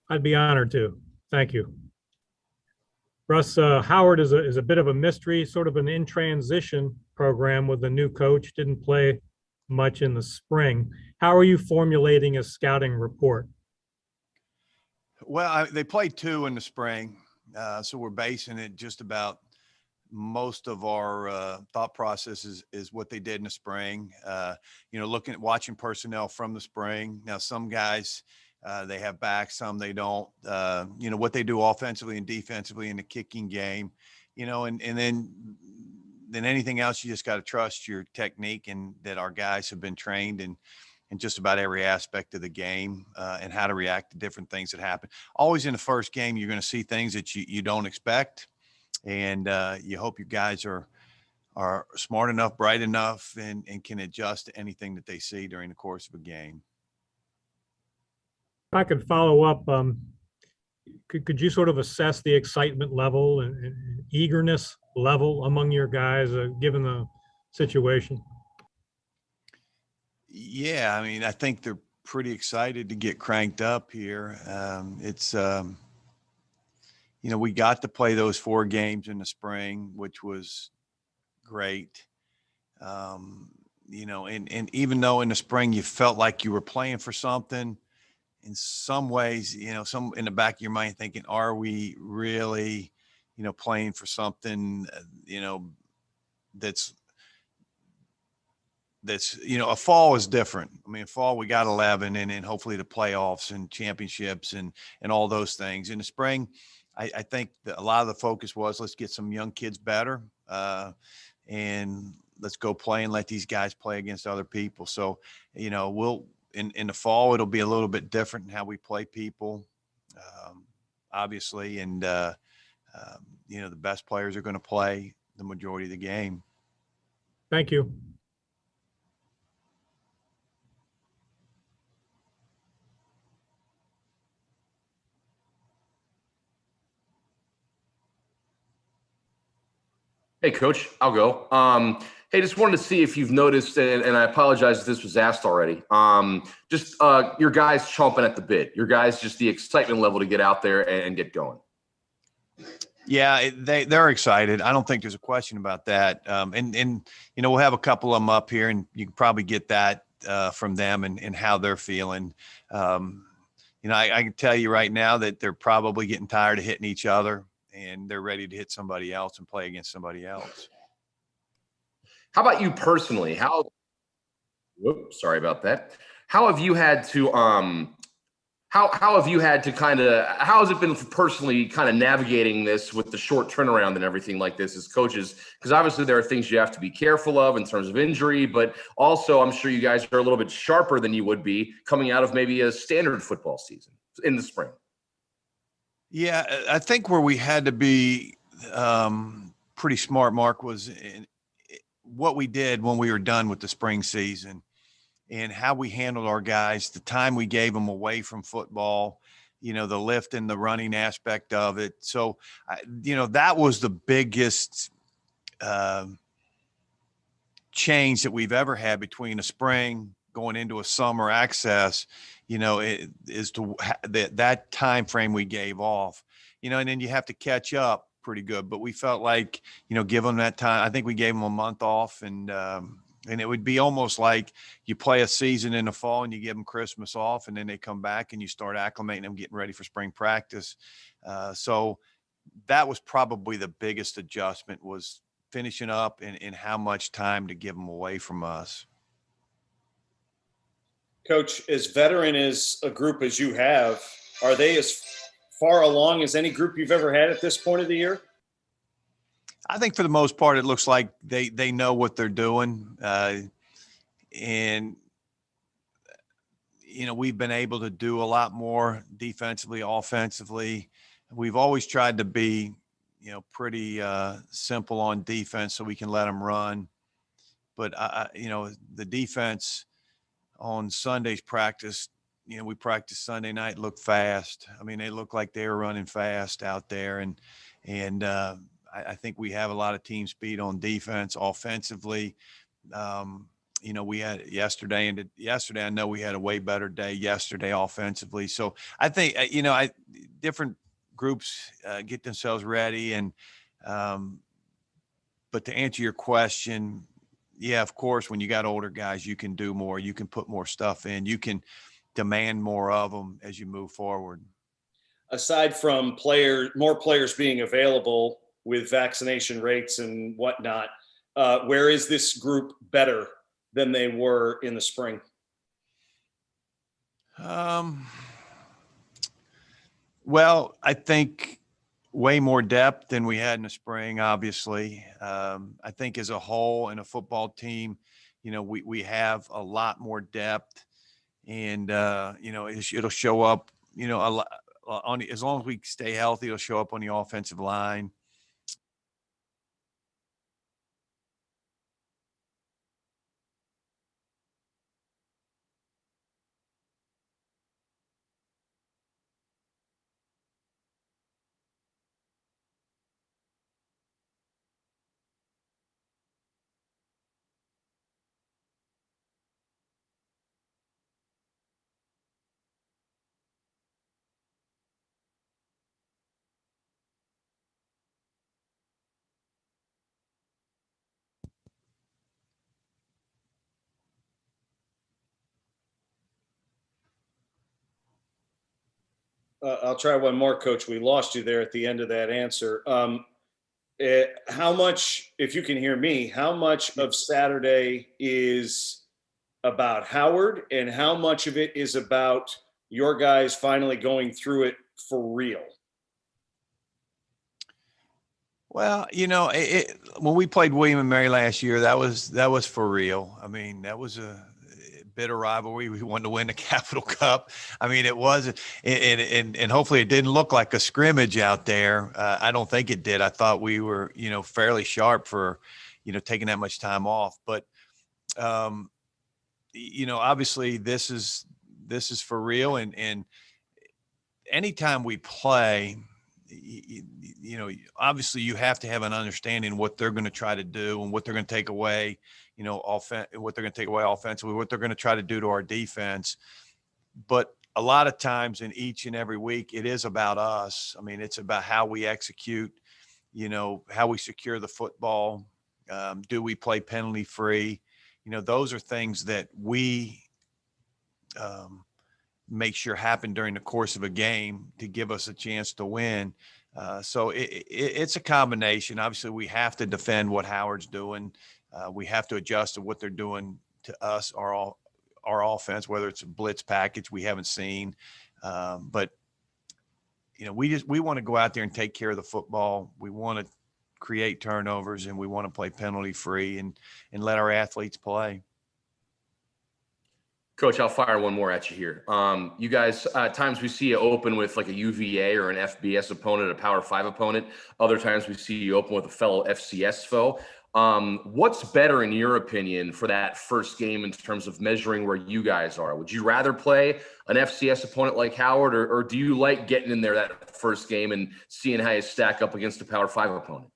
I'd be honored to. Thank you. Russ, Howard is a bit of a mystery, sort of an in transition program with the new coach. Didn't play much in the spring. How are you formulating a scouting report? Well, they played two in the spring, so we're basing it just about most of our thought process is what they did in the spring. Looking at watching personnel from the spring. Now, some guys they have back, some they don't. What they do offensively and defensively in the kicking game. And then anything else, you just got to trust your technique and that our guys have been trained in just about every aspect of the game and how to react to different things that happen. Always in the first game, you're going to see things that you don't expect. And you hope your guys are smart enough, bright enough, and can adjust to anything that they see during the course of a game. If I could follow up, could you sort of assess the excitement level and eagerness level among your guys, given the situation? Yeah, I mean, I think they're pretty excited to get cranked up here. We got to play those 4 games in the spring, which was great. And even though in the spring you felt like you were playing for something, in some ways, some in the back of your mind thinking, are we really, playing for something, that's a fall is different. I mean, fall, we got 11 and hopefully the playoffs and championships and all those things. In the spring, I think that a lot of the focus was let's get some young kids better and let's go play and let these guys play against other people. So, we'll in the fall, it'll be a little bit different in how we play people, obviously. And, the best players are going to play the majority of the game. Thank you. Hey, Coach, I'll go. Hey, just wanted to see if you've noticed, and I apologize if this was asked already, just your guys chomping at the bit, your guys, just the excitement level to get out there and get going. Yeah, they're excited. I don't think there's a question about that. And we'll have a couple of them up here, and you can probably get that from them and how they're feeling. I can tell you right now that they're probably getting tired of hitting each other, and they're ready to hit somebody else and play against somebody else. How about you personally? Sorry about that. How have you had to how have you had to how has it been personally kind of navigating this with the short turnaround and everything like this as coaches? Because obviously there are things you have to be careful of in terms of injury, but also I'm sure you guys are a little bit sharper than you would be coming out of maybe a standard football season in the spring. Yeah, I think where we had to be pretty smart, Mark, was what we did when we were done with the spring season and how we handled our guys, the time we gave them away from football, the lift and the running aspect of it. So, that was the biggest change that we've ever had between a spring going into a summer access, is to that time frame we gave off, and then you have to catch up pretty good. But we felt like, give them that time. I think we gave them a month off, and it would be almost like you play a season in the fall and you give them Christmas off, and then they come back and you start acclimating them, getting ready for spring practice. So that was probably the biggest adjustment, was finishing up and how much time to give them away from us. Coach, as veteran as a group as you have, are they as far along as any group you've ever had at this point of the year? I think for the most part, it looks like they know what they're doing. And, we've been able to do a lot more defensively, offensively. We've always tried to be, pretty simple on defense so we can let them run. But, the defense on Sunday's practice, we practiced Sunday night, looked fast. I mean, they looked like they were running fast out there. And I think we have a lot of team speed on defense. Offensively, we had yesterday, and yesterday I know we had a way better day yesterday offensively. So I think different groups get themselves ready, and but to answer your question, yeah, of course, when you got older guys, you can do more. You can put more stuff in. You can demand more of them as you move forward. Aside from more players being available with vaccination rates and whatnot, where is this group better than they were in the spring? Well, I think way more depth than we had in the spring, obviously. I think as a whole in a football team, we have a lot more depth, and, it'll show up, a lot as long as we stay healthy, it'll show up on the offensive line. I'll try one more, Coach. We lost you there at the end of that answer. How much, if you can hear me, how much of Saturday is about Howard, and how much of it is about your guys finally going through it for real? Well, when we played William and Mary last year, that was for real. I mean, that was a bitter rivalry. We wanted to win the Capital Cup. I mean, it was, and hopefully it didn't look like a scrimmage out there. I don't think it did. I thought we were, fairly sharp for, taking that much time off. But, obviously this is for real. And anytime we play, obviously you have to have an understanding what they're going to try to do and what they're going to take away, what they're going to take away offensively, what they're going to try to do to our defense. But a lot of times in each and every week, it is about us. I mean, it's about how we execute, how we secure the football. Do we play penalty free? Those are things that we make sure happen during the course of a game to give us a chance to win. So it's a combination. Obviously, we have to defend what Howard's doing. We have to adjust to what they're doing to us, our offense, whether it's a blitz package we haven't seen. But, we want to go out there and take care of the football. We want to create turnovers, and we want to play penalty free and let our athletes play. Coach, I'll fire one more at you here. You guys, at times we see you open with like a UVA or an FBS opponent, a Power 5 opponent. Other times we see you open with a fellow FCS foe. What's better in your opinion for that first game in terms of measuring where you guys are? Would you rather play an FCS opponent like Howard, or do you like getting in there that first game and seeing how you stack up against a Power 5 opponent?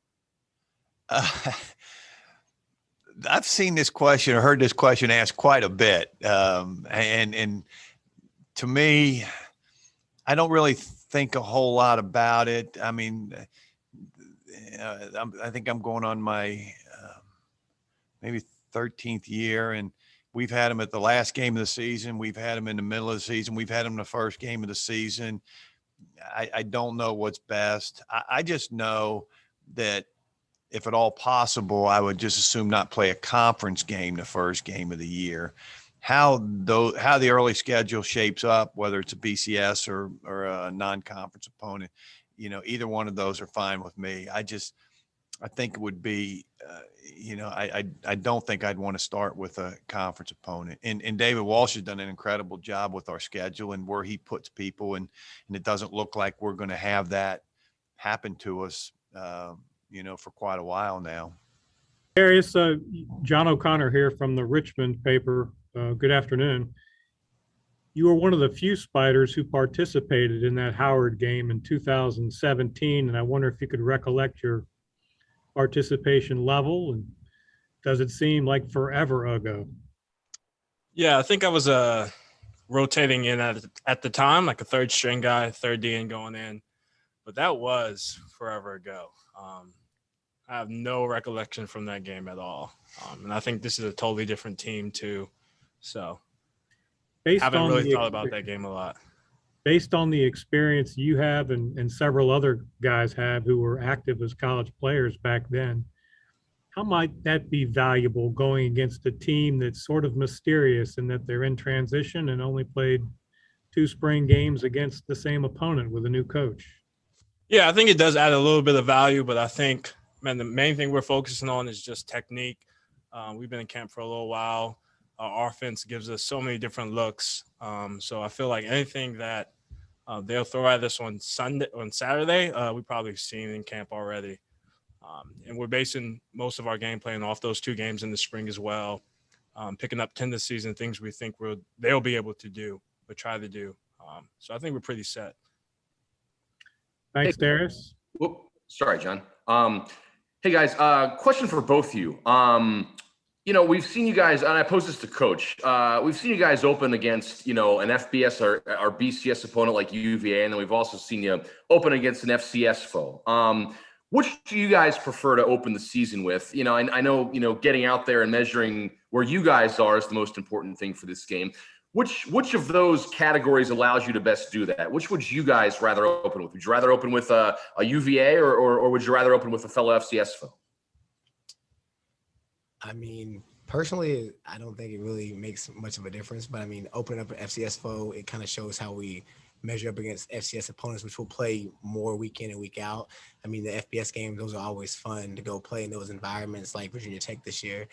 I've seen this question or heard this question asked quite a bit. And to me, I don't really think a whole lot about it. I mean, I think I'm going on my maybe 13th year, and we've had them at the last game of the season. We've had them in the middle of the season. We've had them in the first game of the season. I don't know what's best. I just know that if at all possible, I would just assume not play a conference game the first game of the year. How the early schedule shapes up, whether it's a BCS or a non-conference opponent, either one of those are fine with me. I think it would be, I don't think I'd want to start with a conference opponent. And David Walsh has done an incredible job with our schedule and where he puts people, and it doesn't look like we're going to have that happen to us, for quite a while now. Darius, John O'Connor here from the Richmond paper. Good afternoon. You were one of the few Spiders who participated in that Howard game in 2017, and I wonder if you could recollect your participation level, and does it seem like forever ago? Yeah, I think I was rotating in at the time, like a third string guy, third DN going in, but that was forever ago. I have no recollection from that game at all, and I think this is a totally different team too. So Based haven't on really the thought about that game a lot. based on the experience you have and several other guys have who were active as college players back then, how might that be valuable going against a team that's sort of mysterious in that they're in transition and only played two spring games against the same opponent with a new coach? Yeah, I think it does add a little bit of value, but I think, man, the main thing we're focusing on is just technique. We've been in camp for a little while. Our offense gives us so many different looks. So I feel like anything that they'll throw at us on Saturday, we probably seen in camp already. And we're basing most of our game plan off those two games in the spring as well, picking up tendencies and things we think they'll be able to do or try to do. So I think we're pretty set. Thanks, Darius. Whoop, sorry, John. Hey guys, question for both of you. We've seen you guys, and I pose this to Coach. We've seen you guys open against, an FBS or BCS opponent like UVA, and then we've also seen you open against an FCS foe. Which do you guys prefer to open the season with? I know, getting out there and measuring where you guys are is the most important thing for this game. Which of those categories allows you to best do that? Which would you guys rather open with? Would you rather open with a UVA or would you rather open with a fellow FCS foe? I mean, personally, I don't think it really makes much of a difference. But I mean, opening up an FCS foe, it kind of shows how we measure up against FCS opponents, which will play more week in and week out. I mean, the FBS games, those are always fun to go play in those environments like Virginia Tech this year.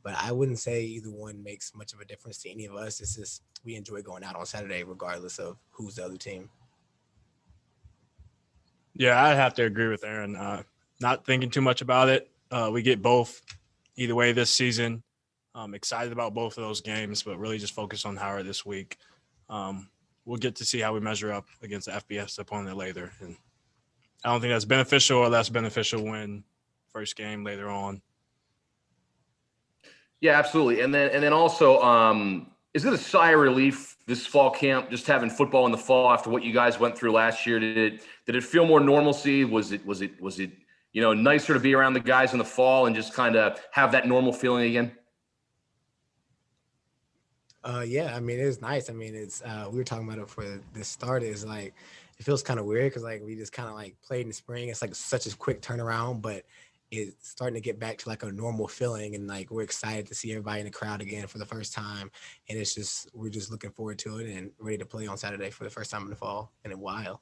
But I wouldn't say either one makes much of a difference to any of us. It's just we enjoy going out on Saturday regardless of who's the other team. Yeah, I'd have to agree with Aaron. Not thinking too much about it. We get both either way this season. I'm excited about both of those games, but really just focus on Howard this week. We'll get to see how we measure up against the FBS opponent later. And I don't think that's beneficial or less beneficial when first game later on. Yeah, absolutely. And then also, is it a sigh of relief this fall camp, just having football in the fall after what you guys went through last year? Did it feel more normalcy? Was it nicer to be around the guys in the fall and just kind of have that normal feeling again? Yeah, I mean, it's nice. I mean, it's we were talking about it for this start. Is like it feels kind of weird because like we just kind of like played in the spring. It's like such a quick turnaround, but it's starting to get back to like a normal feeling, and like we're excited to see everybody in the crowd again for the first time. And we're just looking forward to it and ready to play on Saturday for the first time in the fall in a while.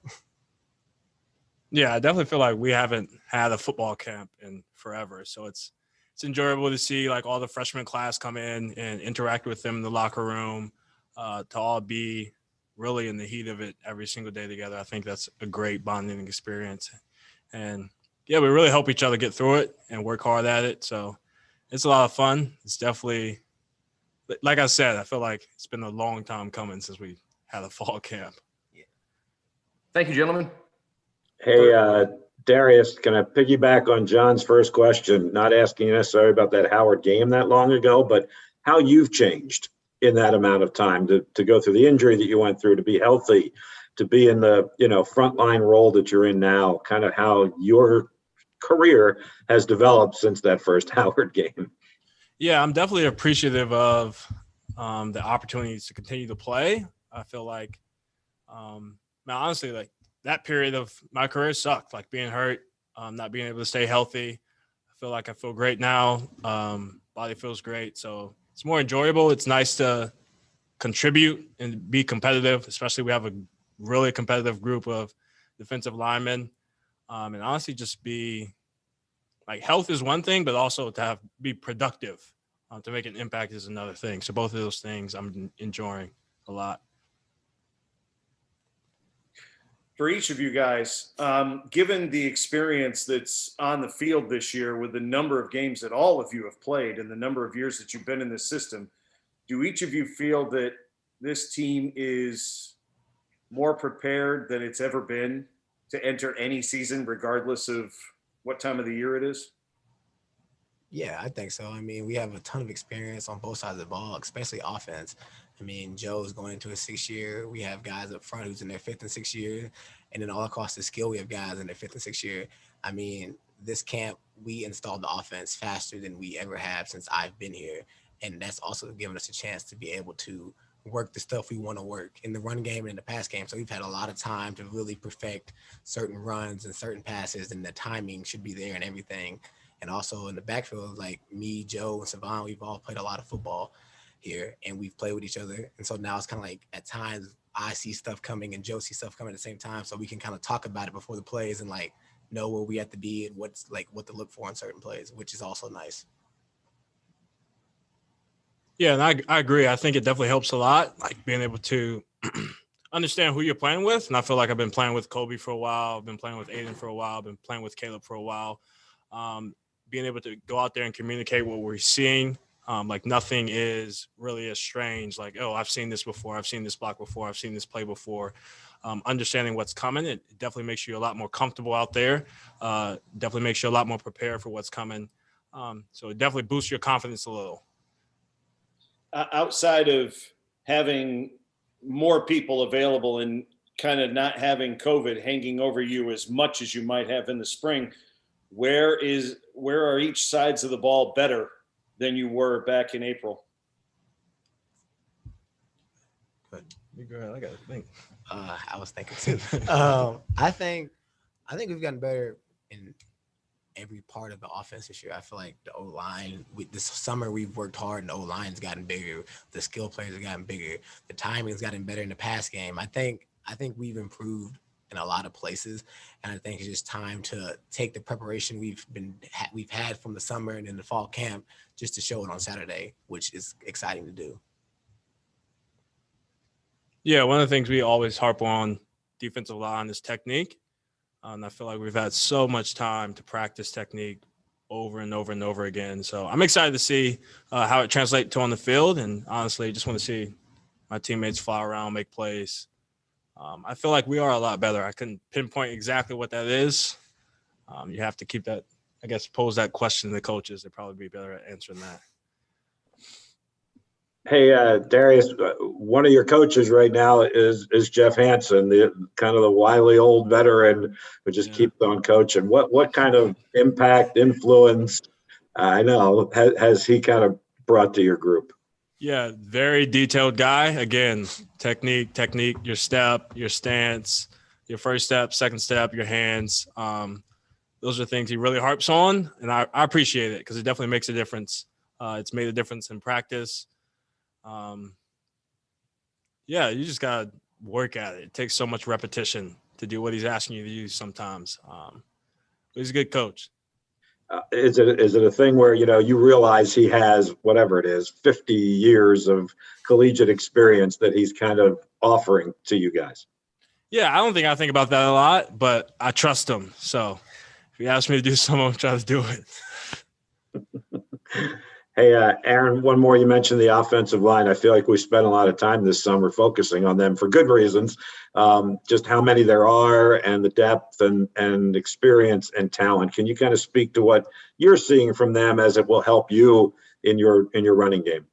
Yeah, I definitely feel like we haven't had a football camp in forever. So it's enjoyable to see like all the freshman class come in and interact with them in the locker room, to all be really in the heat of it every single day together. I think that's a great bonding experience. And yeah, we really help each other get through it and work hard at it. So it's a lot of fun. It's definitely, like I said, I feel like it's been a long time coming since we had a fall camp. Thank you, gentlemen. Hey, Darius, can I piggyback on John's first question? Not asking necessarily about that Howard game that long ago, but how you've changed in that amount of time to go through the injury that you went through, to be healthy, to be in the frontline role that you're in now, kind of how your career has developed since that first Howard game. Yeah, I'm definitely appreciative of the opportunities to continue to play. I feel like, honestly, like that period of my career sucked, like being hurt, not being able to stay healthy. I feel great now. Body feels great. So it's more enjoyable. It's nice to contribute and be competitive, especially we have a really competitive group of defensive linemen. And honestly, just be like health is one thing, but also to be productive, to make an impact is another thing. So both of those things I'm enjoying a lot. For each of you guys, given the experience that's on the field this year with the number of games that all of you have played and the number of years that you've been in this system, do each of you feel that this team is more prepared than it's ever been to enter any season, regardless of what time of the year it is? Yeah, I think so. I mean, we have a ton of experience on both sides of the ball, especially offense. I mean, Joe's going into his 6th year. We have guys up front who's in their 5th and 6th year. And then all across the skill, we have guys in their 5th and 6th year. I mean, this camp, we installed the offense faster than we ever have since I've been here. And that's also given us a chance to be able to work the stuff we want to work in the run game and in the pass game. So we've had a lot of time to really perfect certain runs and certain passes, and the timing should be there and everything. And also in the backfield, like me, Joe, and Savon, we've all played a lot of football here, and we've played with each other. And so now it's kind of like at times I see stuff coming and Joe sees stuff coming at the same time, so we can kind of talk about it before the plays and like know where we have to be and what's like what to look for in certain plays, which is also nice. Yeah, and I agree. I think it definitely helps a lot, like being able to understand who you're playing with. And I feel like I've been playing with Kobe for a while. I've been playing with Aiden for a while. I've been playing with Caleb for a while. Being able to go out there and communicate what we're seeing, like nothing is really as strange. Like, oh, I've seen this before. I've seen this block before. I've seen this play before. Understanding what's coming, it definitely makes you a lot more comfortable out there. Definitely makes you a lot more prepared for what's coming. So it definitely boosts your confidence a little. Outside of having more people available and kind of not having COVID hanging over you as much as you might have in the spring, where are each sides of the ball better than you were back in April? You go ahead. I got to think. I was thinking too. I think we've gotten better in every part of the offense this year. I feel like the O-line, this summer we've worked hard and the O-line's gotten bigger. The skill players have gotten bigger. The timing's gotten better in the pass game. I think we've improved in a lot of places, and I think it's just time to take the preparation we've had from the summer and in the fall camp just to show it on Saturday, which is exciting to do. Yeah, one of the things we always harp on defensive line is technique. And I feel like we've had so much time to practice technique over and over and over again. So I'm excited to see how it translates to on the field. And honestly, just want to see my teammates fly around, make plays. I feel like we are a lot better. I couldn't pinpoint exactly what that is. You have to keep that, I guess, pose that question to the coaches. They'd probably be better at answering that. Hey, Darius, one of your coaches right now is Jeff Hansen, the kind of the wily old veteran who just keeps on coaching. What kind of impact, influence, I know, has he kind of brought to your group? Yeah, very detailed guy. Again, technique, your step, your stance, your first step, second step, your hands. Those are things he really harps on, and I appreciate it because it definitely makes a difference. It's made a difference in practice. Yeah, you just got to work at it. It takes so much repetition to do what he's asking you to do sometimes. He's a good coach. Is it a thing where, you realize he has, whatever it is, 50 years of collegiate experience that he's kind of offering to you guys? Yeah, I think about that a lot, but I trust him. So if he asks me to do something, I'm trying to do it. Hey, Aaron, one more. You mentioned the offensive line. I feel like we spent a lot of time this summer focusing on them for good reasons. Just how many there are and the depth and experience and talent. Can you kind of speak to what you're seeing from them as it will help you in your running game?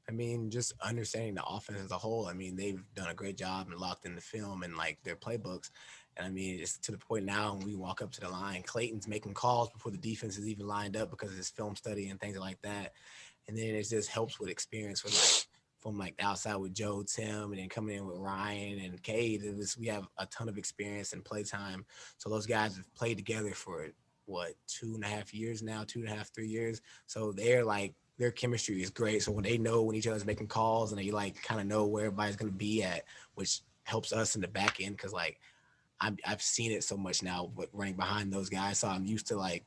I mean, just understanding the offense as a whole. I mean, they've done a great job and locked in the film and like their playbooks. And I mean, it's to the point now when we walk up to the line, Clayton's making calls before the defense is even lined up because of his film study and things like that. And then it just helps with experience with from the outside with Joe, Tim, and then coming in with Ryan and Cade. We have a ton of experience and play time. So those guys have played together for 2.5 years now, 2.5, 3 years. So their chemistry is great. So when they know when each other's making calls and they kind of know where everybody's going to be at, which helps us in the back end because I've seen it so much now, but running behind those guys. So I'm used to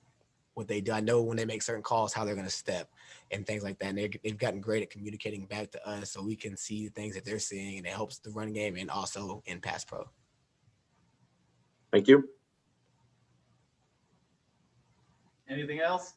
what they do. I know when they make certain calls, how they're going to step and things like that. And they've gotten great at communicating back to us so we can see the things that they're seeing, and it helps the run game and also in pass pro. Thank you. Anything else?